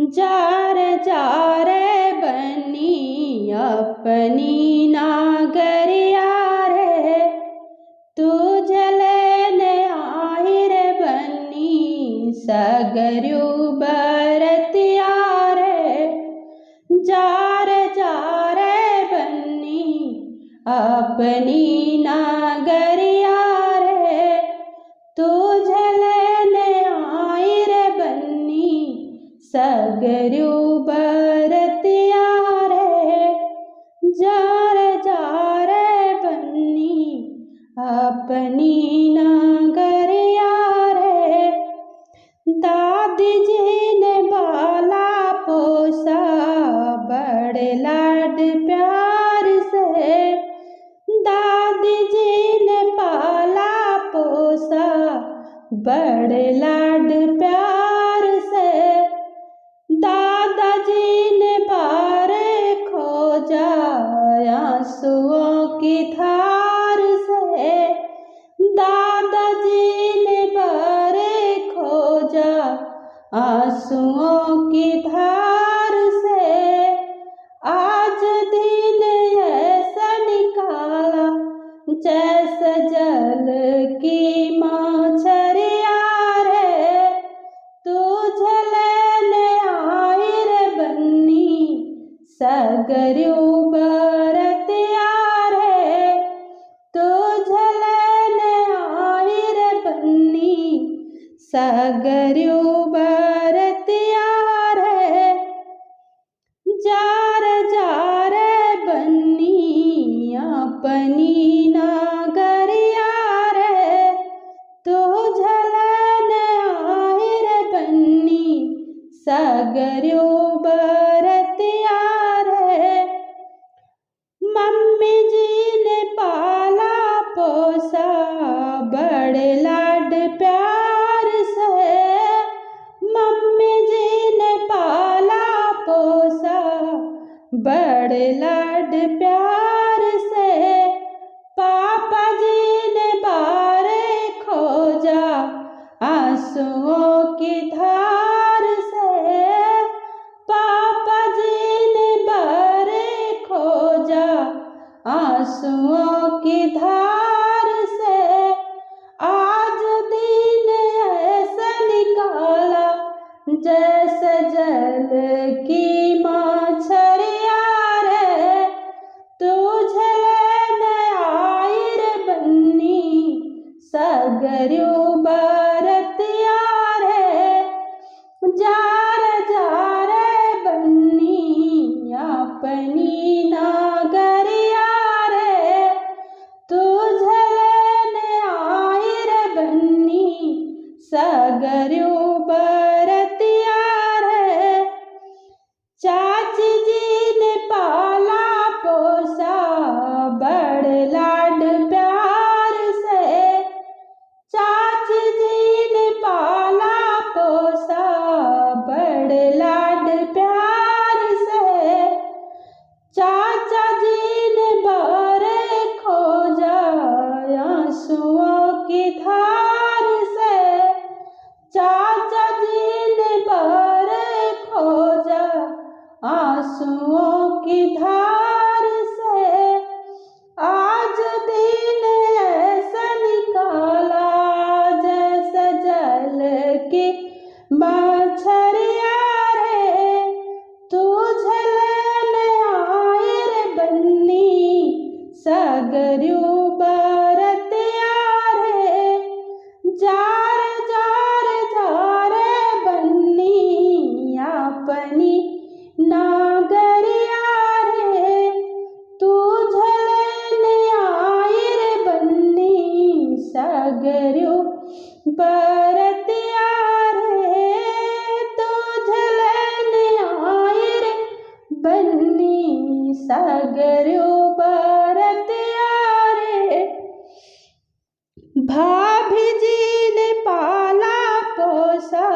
Jar jar बनी अपनी नागरिया रे, तुझ लेने आई रे बनी सगर्यू बरतिया रे। जार जार बनी अपनी नागरिया रे, तुझ लेने आई रे बनी सगर्यू बरतिया रे। जार जार बनी अपनी नागरिया रे, दादी जी ने बाला पोसा बड़े लाड प्यार से। दादी जी ने पाला पोसा बड़े लाड प्यार से। दादाजी ने बारे खोजा आंसुओं की धार से। दादाजी ने बारे खोजा आंसुओं की धार से। आज दिन ऐसा निकाला जैसे जल की मछलिया रे, तुझे लेने आई रे बन्नी सगर्यू बरतिया रे। तुझे लेने आई रे बन्नी सगर्यू बरतिया रे। जार जार बन्नी अपनी नागरिया रे, तुझे लेने आई रे बन्नी सगर्यू बरतिया रे। मम्मी जी ने पाला पोसा बड़े लाड प्यार से। मम्मी जी ने पाला पोसा बड़े लाड प्यार से। पापा जी ने बारे खोजा आंसुओं की धार से। पापा जी ने बारे खोजा आंसुओं की धार से। आज दिन ऐसा निकाला जैसे जल की मछलिया रे, तुझे लेने आई रे बन्नी सगर्यू बरतिया रे। जार जार बन्नी अपनी नागरिया रे, तुझे लेने आई रे बन्नी सगर्यू बरतिया रे। चाची जी ने पाला पोसा बड़े लाड प्यार से। चाची जी ने पाला पोसा बड़े लाड प्यार से। चाचा जी ने बारे खोजा आंसुओं की धार से। चाचा जी ने बारे खोजा आंसुओं की धार से। आज दिन ऐसा निकाला जैसे जल की मछलिया रे, तुझे लेने आई रे बन्नी सगर्यू बरतिया रे। जार जार बन्नी अपनी नागरिया रे, तुझे लेने आई रे बन्नी सगर्यू बरतिया रे। तुझे लेने आई रे बन्नी सगर्यू बरतिया रे। भाभी जी ने पाला पोसा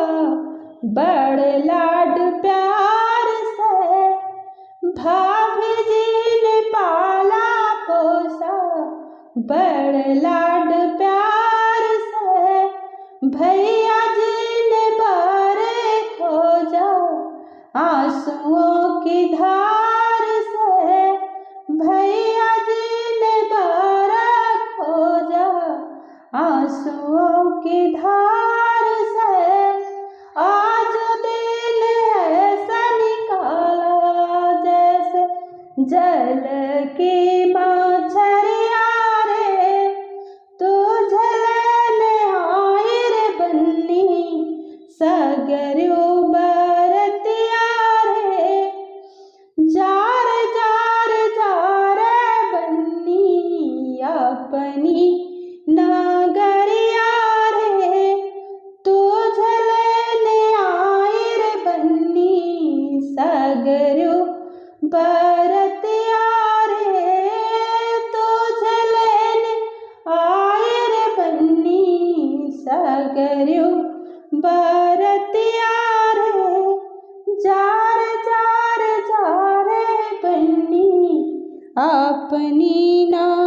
बड़े लाड प्यार से। भाभी जी ने पाला पोसा बड़े लाड प्यार से। भैया जी ने बारे खोजा आंसुओं की धार से भैया जी ने बारा खोजा, आंसुओं की धार से आज दिल ऐसा निकाला जैसे जल की मछलिया रे, तुझे लेने आई रे बन्नी सगरू बरतिया रे, जार जार जार बन्नी अपनी नगरिया रे, तुझे लेने आई रे बन्नी सगरू बरतिया रे, तुझे लेने आई रे बन्नी सगरू बरतिया रे, जार जार जार बन्नी अपनी ना